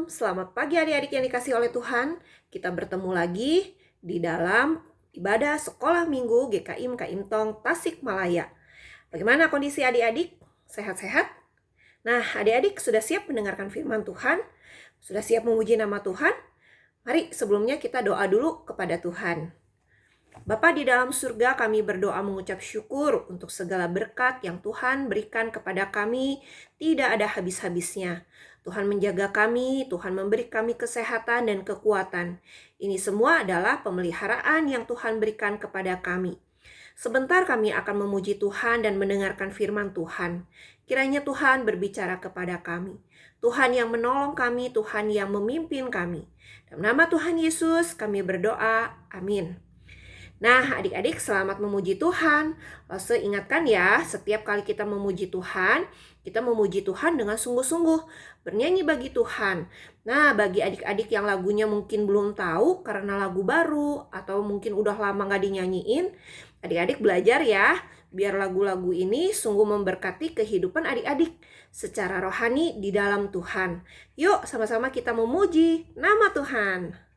selamat pagi adik-adik yang dikasih oleh Tuhan. Kita bertemu lagi di dalam ibadah sekolah minggu GKIM Kaimtong Tasikmalaya. Bagaimana kondisi adik-adik? Sehat-sehat? Nah, adik-adik sudah siap mendengarkan firman Tuhan? Sudah siap memuji nama Tuhan? Mari sebelumnya kita doa dulu kepada Tuhan. Bapa di dalam surga, kami berdoa mengucap syukur untuk segala berkat yang Tuhan berikan kepada kami, tidak ada habis-habisnya. Tuhan menjaga kami, Tuhan memberi kami kesehatan dan kekuatan. Ini semua adalah pemeliharaan yang Tuhan berikan kepada kami. Sebentar kami akan memuji Tuhan dan mendengarkan firman Tuhan. Kiranya Tuhan berbicara kepada kami. Tuhan yang menolong kami, Tuhan yang memimpin kami. Dalam nama Tuhan Yesus kami berdoa, amin. Nah, adik-adik selamat memuji Tuhan. Lose ingatkan ya, setiap kali kita memuji Tuhan dengan sungguh-sungguh, bernyanyi bagi Tuhan. Nah, bagi adik-adik yang lagunya mungkin belum tahu karena lagu baru atau mungkin udah lama gak dinyanyiin, adik-adik belajar ya, biar lagu-lagu ini sungguh memberkati kehidupan adik-adik secara rohani di dalam Tuhan. Yuk, sama-sama kita memuji nama Tuhan.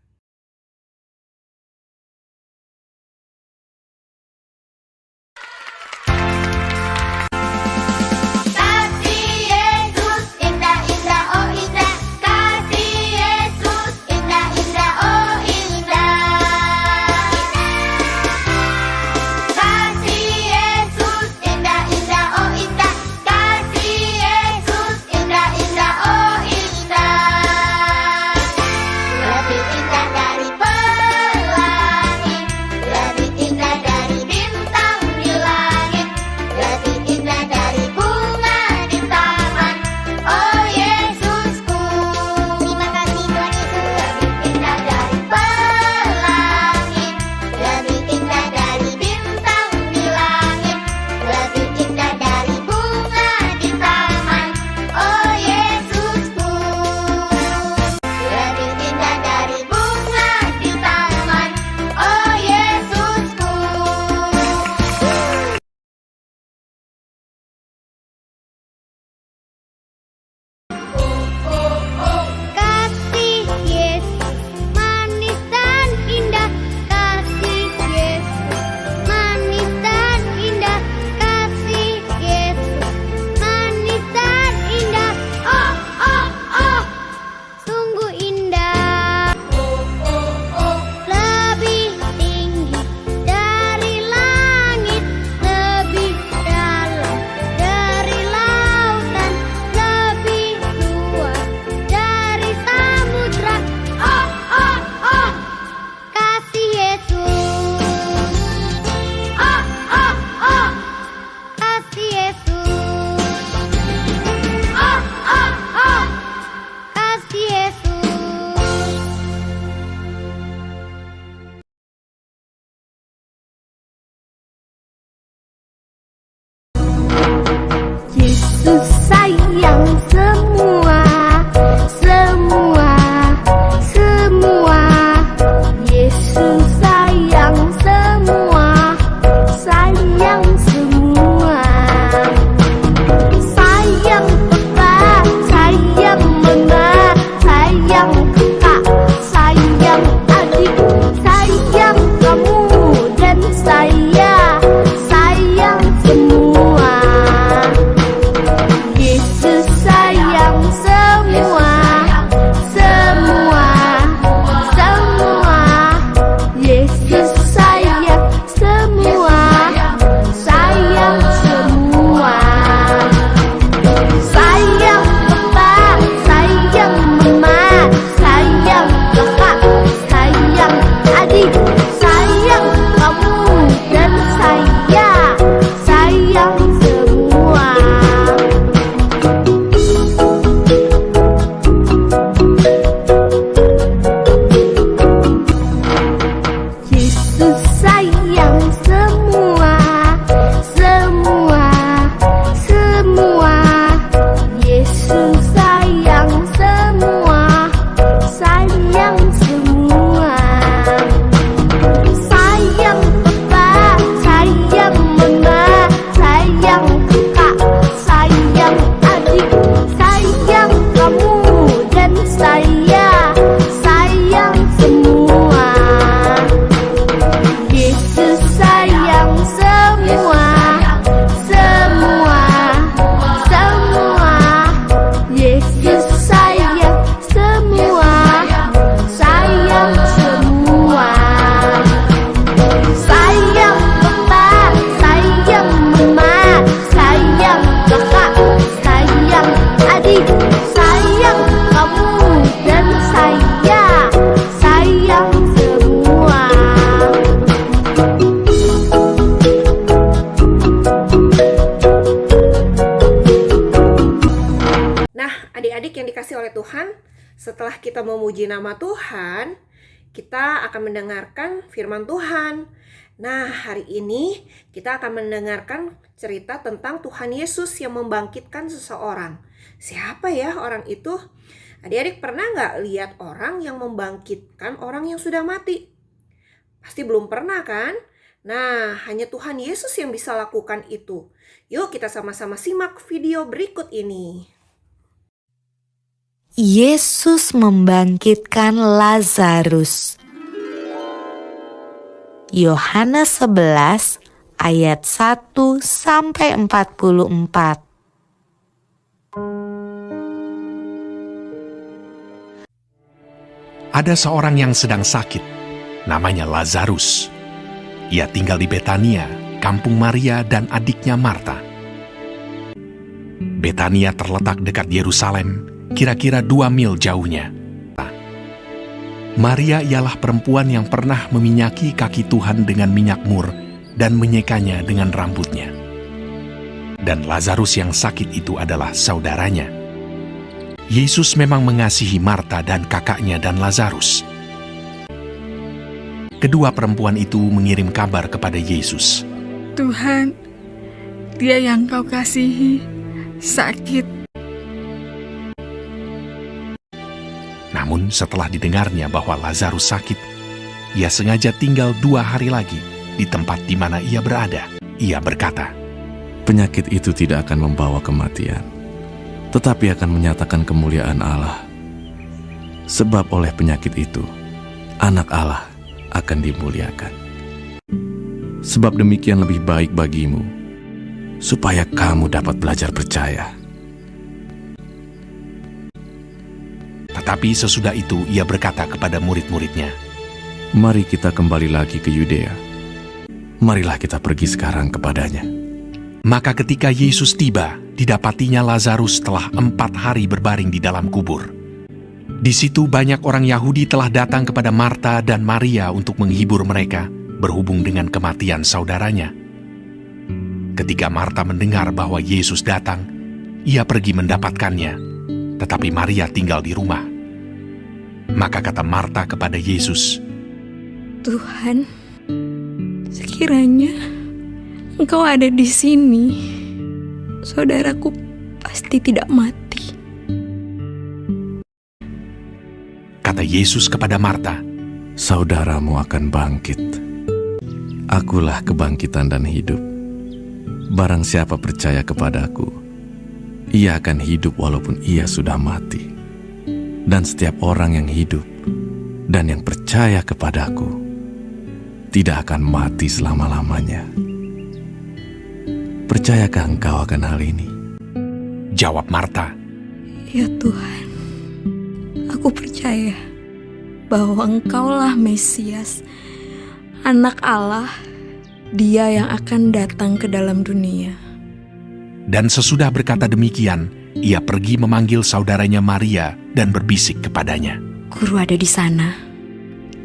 Yesus sayang. Tuhan, setelah kita memuji nama Tuhan, kita akan mendengarkan firman Tuhan. Nah, hari ini kita akan mendengarkan cerita tentang Tuhan Yesus yang membangkitkan seseorang. Siapa ya orang itu? Adik-adik pernah nggak lihat orang yang membangkitkan orang yang sudah mati? Pasti belum pernah kan? Nah, hanya Tuhan Yesus yang bisa lakukan itu. Yuk kita sama-sama simak video berikut ini. Yesus membangkitkan Lazarus. Yohanes 11 ayat 1 sampai 44. Ada seorang yang sedang sakit, namanya Lazarus. Ia tinggal di Betania, kampung Maria dan adiknya Marta. Betania terletak dekat Yerusalem, kira-kira 2 mil jauhnya. Maria ialah perempuan yang pernah meminyaki kaki Tuhan dengan minyak mur dan menyekanya dengan rambutnya. Dan Lazarus yang sakit itu adalah saudaranya. Yesus memang mengasihi Marta dan kakaknya dan Lazarus. Kedua perempuan itu mengirim kabar kepada Yesus. Tuhan, dia yang kau kasihi sakit. Namun setelah didengarnya bahwa Lazarus sakit, ia sengaja tinggal 2 hari lagi di tempat di mana ia berada. Ia berkata, penyakit itu tidak akan membawa kematian, tetapi akan menyatakan kemuliaan Allah. Sebab oleh penyakit itu, anak Allah akan dimuliakan. Sebab demikian lebih baik bagimu, supaya kamu dapat belajar percaya. Tetapi sesudah itu ia berkata kepada murid-muridnya, Mari kita kembali lagi ke Yudea. Marilah kita pergi sekarang kepadanya. Maka ketika Yesus tiba, didapatinya Lazarus telah 4 hari berbaring di dalam kubur. Di situ banyak orang Yahudi telah datang kepada Marta dan Maria untuk menghibur mereka berhubung dengan kematian saudaranya. Ketika Marta mendengar bahwa Yesus datang, ia pergi mendapatkannya, tetapi Maria tinggal di rumah. Maka kata Marta kepada Yesus, Tuhan, sekiranya Engkau ada di sini, saudaraku pasti tidak mati. Kata Yesus kepada Marta, Saudaramu akan bangkit. Akulah kebangkitan dan hidup. Barang siapa percaya kepadaku, ia akan hidup walaupun ia sudah mati. Dan setiap orang yang hidup dan yang percaya kepadaku tidak akan mati selama-lamanya. Percayakah engkau akan hal ini? Jawab Marta, Ya Tuhan, aku percaya bahwa Engkaulah Mesias, Anak Allah, Dia yang akan datang ke dalam dunia. Dan sesudah berkata demikian, ia pergi memanggil saudaranya Maria dan berbisik kepadanya. Guru ada di sana,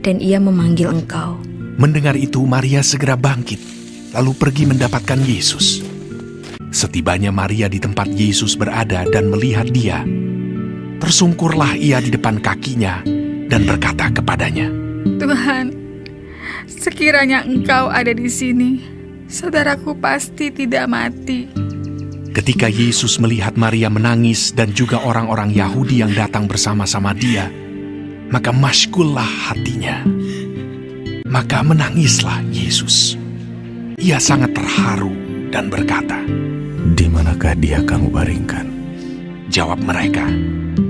dan ia memanggil engkau. Mendengar itu, Maria segera bangkit, lalu pergi mendapatkan Yesus. Setibanya Maria di tempat Yesus berada dan melihat dia, tersungkurlah ia di depan kakinya dan berkata kepadanya, Tuhan, sekiranya engkau ada di sini, saudaraku pasti tidak mati. Ketika Yesus melihat Maria menangis dan juga orang-orang Yahudi yang datang bersama-sama dia, maka masygullah hatinya. Maka menangislah Yesus. Ia sangat terharu dan berkata, Di manakah dia kamu baringkan? Jawab mereka,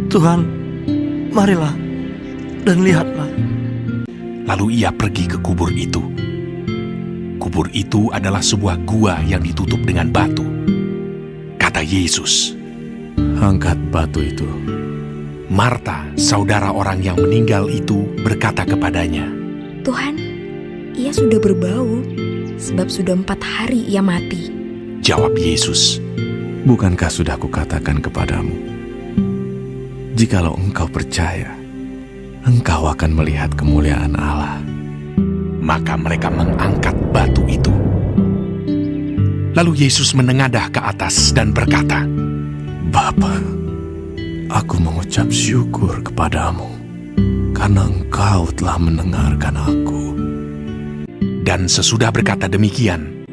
Tuhan, marilah dan lihatlah. Lalu ia pergi ke kubur itu. Kubur itu adalah sebuah gua yang ditutup dengan batu. Kata Yesus, Angkat batu itu. Marta, saudara orang yang meninggal itu, berkata kepadanya, Tuhan, ia sudah berbau, sebab sudah 4 hari ia mati. Jawab Yesus, Bukankah sudah kukatakan kepadamu, jikalau engkau percaya, engkau akan melihat kemuliaan Allah. Maka mereka mengangkat batu itu. Lalu Yesus menengadah ke atas dan berkata, Bapa, Aku mengucap syukur kepadamu karena Engkau telah mendengarkan aku. Dan sesudah berkata demikian,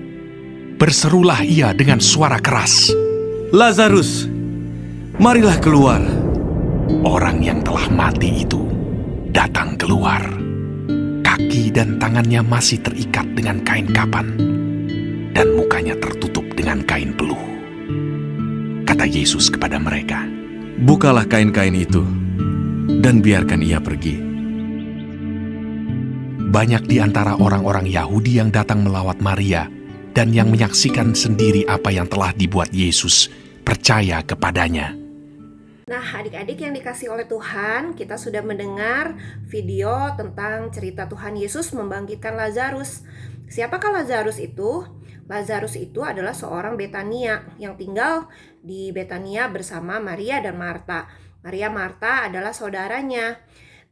berserulah ia dengan suara keras. Lazarus, marilah keluar. Orang yang telah mati itu datang keluar. Kaki dan tangannya masih terikat dengan kain kapan, dan mukanya tertutup dengan kain peluh. Kata Yesus kepada mereka, Bukalah kain-kain itu, dan biarkan ia pergi. banyak di antara orang-orang Yahudi yang datang melawat Maria dan yang menyaksikan sendiri apa yang telah dibuat Yesus percaya kepadanya. Nah, adik-adik yang dikasih oleh Tuhan, kita sudah mendengar video tentang cerita Tuhan Yesus membangkitkan Lazarus. Siapakah Lazarus itu? Lazarus itu adalah seorang Betania yang tinggal di Betania bersama Maria dan Marta. Marta adalah saudaranya.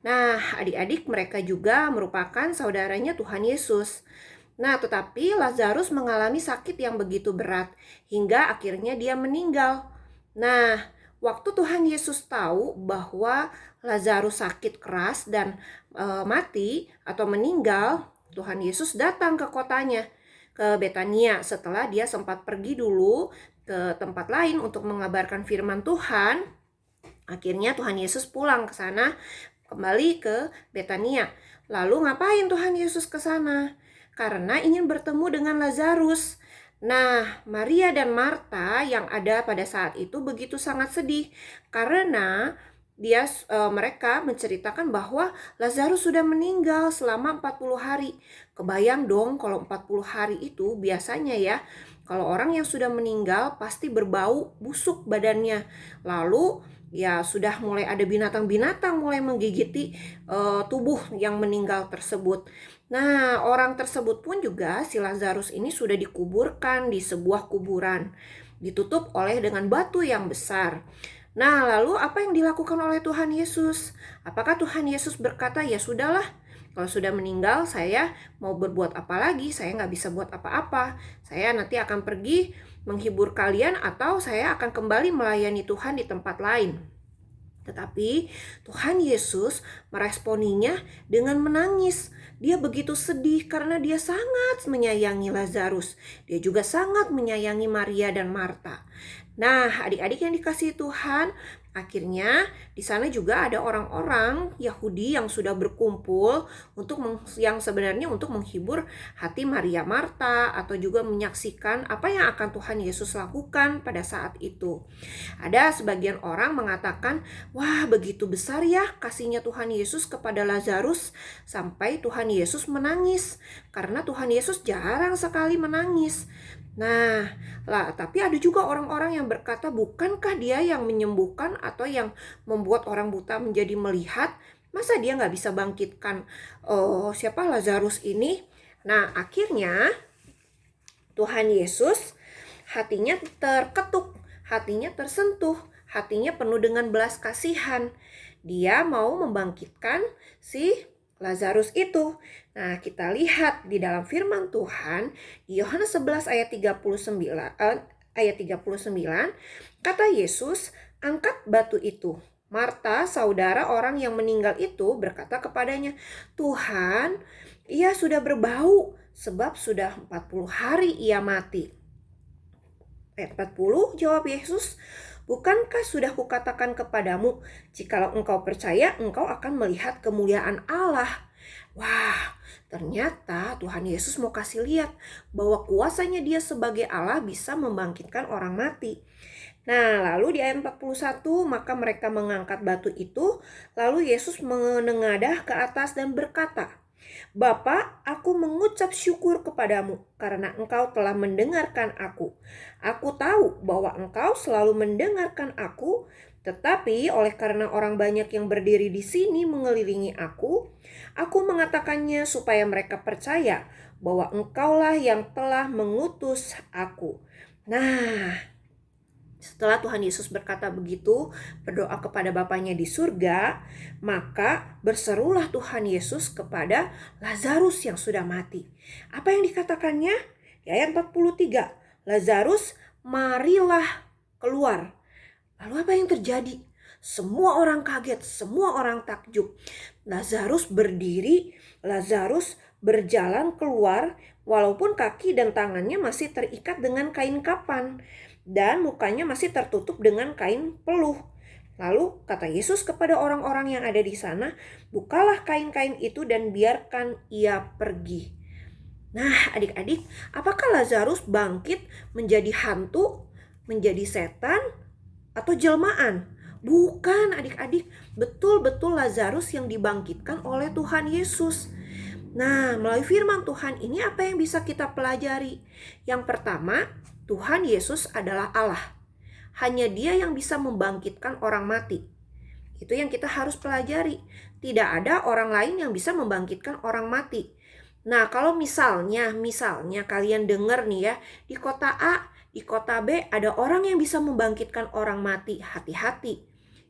Nah, adik-adik, mereka juga merupakan saudaranya Tuhan Yesus. Nah, tetapi Lazarus mengalami sakit yang begitu berat hingga akhirnya dia meninggal. Nah, waktu Tuhan Yesus tahu bahwa Lazarus sakit keras dan mati atau meninggal, Tuhan Yesus datang ke kotanya, ke Betania, setelah dia sempat pergi dulu ke tempat lain untuk mengabarkan firman Tuhan. Akhirnya Tuhan Yesus pulang ke sana, kembali ke Betania. Lalu ngapain Tuhan Yesus ke sana? Karena ingin bertemu dengan Lazarus. Nah, Maria dan Marta yang ada pada saat itu begitu sangat sedih karena mereka menceritakan bahwa Lazarus sudah meninggal selama 40 hari. Kebayang dong kalau 40 hari itu biasanya ya, kalau orang yang sudah meninggal pasti berbau busuk badannya. Lalu ya sudah mulai ada binatang-binatang mulai menggigiti tubuh yang meninggal tersebut. Nah, orang tersebut pun juga si Lazarus ini sudah dikuburkan di sebuah kuburan, ditutup dengan batu yang besar. Nah, lalu apa yang dilakukan oleh Tuhan Yesus? Apakah Tuhan Yesus berkata, ya sudahlah, kalau sudah meninggal saya mau berbuat apa lagi? Saya nggak bisa buat apa-apa. Saya nanti akan pergi menghibur kalian atau saya akan kembali melayani Tuhan di tempat lain. Tetapi Tuhan Yesus meresponinya dengan menangis. Dia begitu sedih karena dia sangat menyayangi Lazarus. Dia juga sangat menyayangi Maria dan Marta. Nah, adik-adik yang dikasihi Tuhan, akhirnya di sana juga ada orang-orang Yahudi yang sudah berkumpul yang sebenarnya untuk menghibur hati Maria Marta atau juga menyaksikan apa yang akan Tuhan Yesus lakukan pada saat itu. Ada sebagian orang mengatakan, wah begitu besar ya kasihnya Tuhan Yesus kepada Lazarus sampai Tuhan Yesus menangis, karena Tuhan Yesus jarang sekali menangis. Nah, tapi ada juga orang-orang yang berkata, bukankah dia yang menyembuhkan atau yang membuat orang buta menjadi melihat? Masa dia nggak bisa bangkitkan Lazarus ini? Nah, akhirnya Tuhan Yesus hatinya terketuk, hatinya tersentuh, hatinya penuh dengan belas kasihan. Dia mau membangkitkan si Lazarus itu. Nah, kita lihat di dalam firman Tuhan di Yohanes 11 ayat 39, kata Yesus, "Angkat batu itu." Marta, saudara orang yang meninggal itu, berkata kepadanya, "Tuhan, ia sudah berbau sebab sudah 40 hari ia mati." Ayat 40, jawab Yesus, "Bukankah sudah kukatakan kepadamu, jikalau engkau percaya, engkau akan melihat kemuliaan Allah." Wah, ternyata Tuhan Yesus mau kasih lihat bahwa kuasanya dia sebagai Allah bisa membangkitkan orang mati. Nah, lalu di ayat 41, maka mereka mengangkat batu itu, lalu Yesus menengadah ke atas dan berkata, "Bapa, aku mengucap syukur kepadamu karena engkau telah mendengarkan aku. Aku tahu bahwa engkau selalu mendengarkan aku, tetapi oleh karena orang banyak yang berdiri di sini mengelilingi aku mengatakannya supaya mereka percaya bahwa engkaulah yang telah mengutus aku." Nah, setelah Tuhan Yesus berkata begitu, berdoa kepada Bapanya di surga, maka berserulah Tuhan Yesus kepada Lazarus yang sudah mati. Apa yang dikatakannya? Di ayat 43, "Lazarus, marilah keluar." Lalu apa yang terjadi? Semua orang kaget, semua orang takjub. Lazarus berdiri, Lazarus berjalan keluar, walaupun kaki dan tangannya masih terikat dengan kain kapan dan mukanya masih tertutup dengan kain peluh. Lalu kata Yesus kepada orang-orang yang ada di sana, "Bukalah kain-kain itu dan biarkan ia pergi." Nah, adik-adik, apakah Lazarus bangkit menjadi hantu, menjadi setan, atau jelmaan? Bukan, adik-adik, betul-betul Lazarus yang dibangkitkan oleh Tuhan Yesus. Nah, melalui firman Tuhan ini apa yang bisa kita pelajari? Yang pertama, Tuhan Yesus adalah Allah. Hanya Dia yang bisa membangkitkan orang mati. Itu yang kita harus pelajari. Tidak ada orang lain yang bisa membangkitkan orang mati. Nah, kalau misalnya kalian dengar nih ya, di kota A, di kota B ada orang yang bisa membangkitkan orang mati, hati-hati.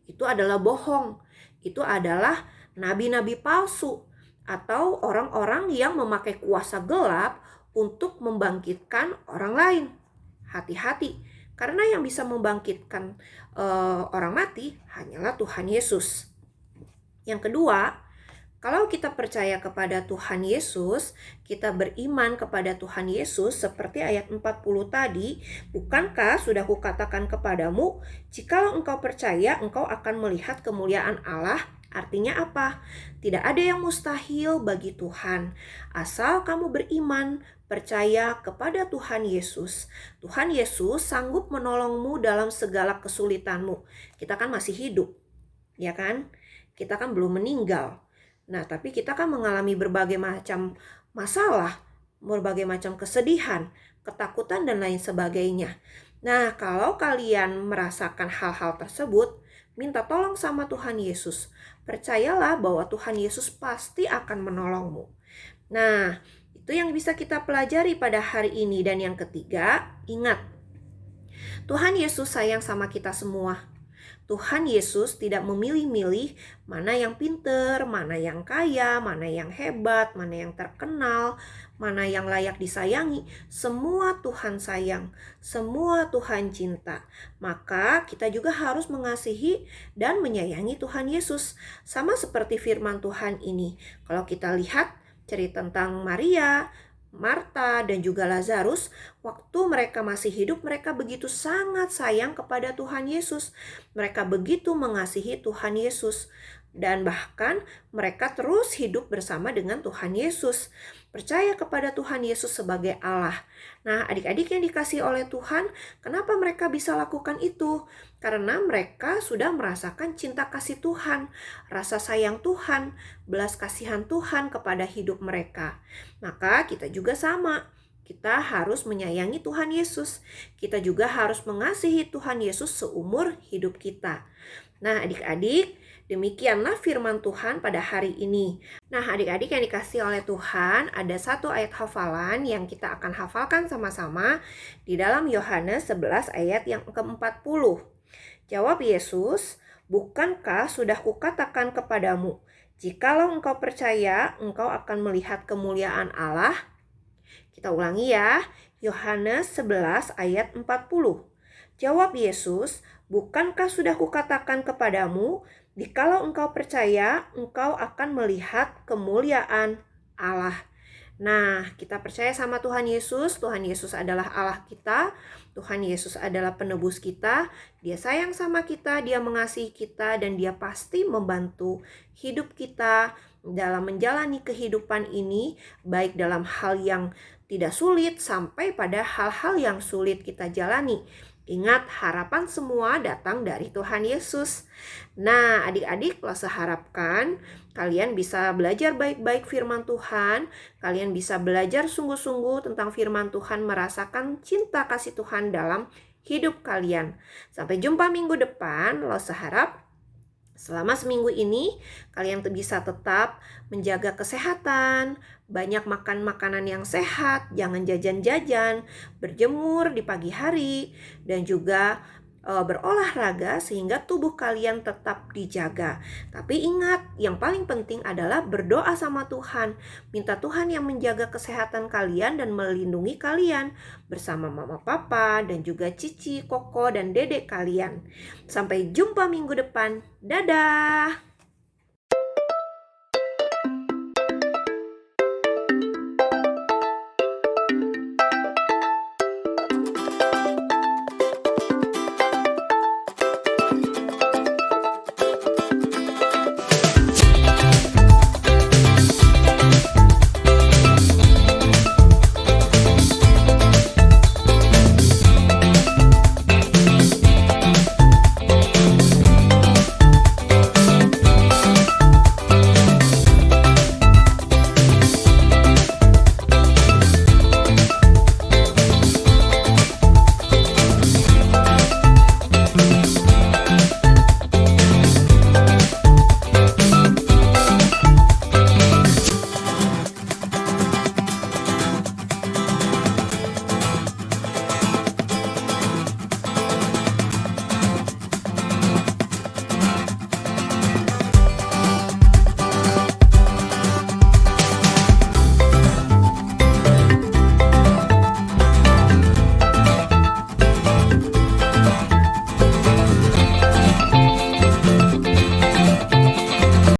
Itu adalah bohong. Itu adalah nabi-nabi palsu atau orang-orang yang memakai kuasa gelap untuk membangkitkan orang lain. Hati-hati, karena yang bisa membangkitkan orang mati hanyalah Tuhan Yesus. Yang kedua, kalau kita percaya kepada Tuhan Yesus, kita beriman kepada Tuhan Yesus seperti ayat 40 tadi, "Bukankah sudah kukatakan kepadamu, jikalau engkau percaya, engkau akan melihat kemuliaan Allah?" Artinya apa? Tidak ada yang mustahil bagi Tuhan. Asal kamu beriman, percaya kepada Tuhan Yesus. Tuhan Yesus sanggup menolongmu dalam segala kesulitanmu. Kita kan masih hidup, ya kan? Kita kan belum meninggal. Nah, tapi kita kan mengalami berbagai macam masalah, berbagai macam kesedihan, ketakutan, dan lain sebagainya. Nah, kalau kalian merasakan hal-hal tersebut, minta tolong sama Tuhan Yesus. Percayalah bahwa Tuhan Yesus pasti akan menolongmu. Nah, itu yang bisa kita pelajari pada hari ini. Dan yang ketiga, ingat, Tuhan Yesus sayang sama kita semua. Tuhan Yesus tidak memilih-milih mana yang pinter, mana yang kaya, mana yang hebat, mana yang terkenal, mana yang layak disayangi. Semua Tuhan sayang, semua Tuhan cinta. Maka kita juga harus mengasihi dan menyayangi Tuhan Yesus. Sama seperti firman Tuhan ini. Kalau kita lihat cerita tentang Maria, Marta, dan juga Lazarus, waktu mereka masih hidup, mereka begitu sangat sayang kepada Tuhan Yesus. Mereka begitu mengasihi Tuhan Yesus. Dan bahkan mereka terus hidup bersama dengan Tuhan Yesus. Percaya kepada Tuhan Yesus sebagai Allah. Nah, adik-adik yang dikasihi oleh Tuhan, kenapa mereka bisa lakukan itu? Karena mereka sudah merasakan cinta kasih Tuhan, rasa sayang Tuhan, belas kasihan Tuhan kepada hidup mereka. Maka kita juga sama. Kita harus menyayangi Tuhan Yesus. Kita juga harus mengasihi Tuhan Yesus seumur hidup kita. Nah, adik-adik, demikianlah firman Tuhan pada hari ini. Nah, adik-adik yang dikasihi oleh Tuhan, ada satu ayat hafalan yang kita akan hafalkan sama-sama di dalam Yohanes 11 ayat yang ke-40. Jawab Yesus, "Bukankah sudah kukatakan kepadamu, jikalau engkau percaya, engkau akan melihat kemuliaan Allah?" Kita ulangi ya, Yohanes 11 ayat 40. Jawab Yesus, "Bukankah sudah kukatakan kepadamu, jikalau engkau percaya, engkau akan melihat kemuliaan Allah." Nah, kita percaya sama Tuhan Yesus. Tuhan Yesus adalah Allah kita. Tuhan Yesus adalah penebus kita. Dia sayang sama kita, Dia mengasihi kita, dan Dia pasti membantu hidup kita dalam menjalani kehidupan ini, baik dalam hal yang tidak sulit sampai pada hal-hal yang sulit kita jalani. Ingat, harapan semua datang dari Tuhan Yesus. Nah, adik-adik, Lase harapkan kalian bisa belajar baik-baik firman Tuhan. Kalian bisa belajar sungguh-sungguh tentang firman Tuhan, merasakan cinta kasih Tuhan dalam hidup kalian. Sampai jumpa minggu depan. Lase harap selama seminggu ini kalian bisa tetap menjaga kesehatan, banyak makan makanan yang sehat, jangan jajan-jajan, berjemur di pagi hari, dan juga berolahraga sehingga tubuh kalian tetap dijaga. Tapi ingat, yang paling penting adalah berdoa sama Tuhan. Minta Tuhan yang menjaga kesehatan kalian dan melindungi kalian bersama mama papa dan juga cici, koko, dan dedek kalian. Sampai jumpa minggu depan. Dadah!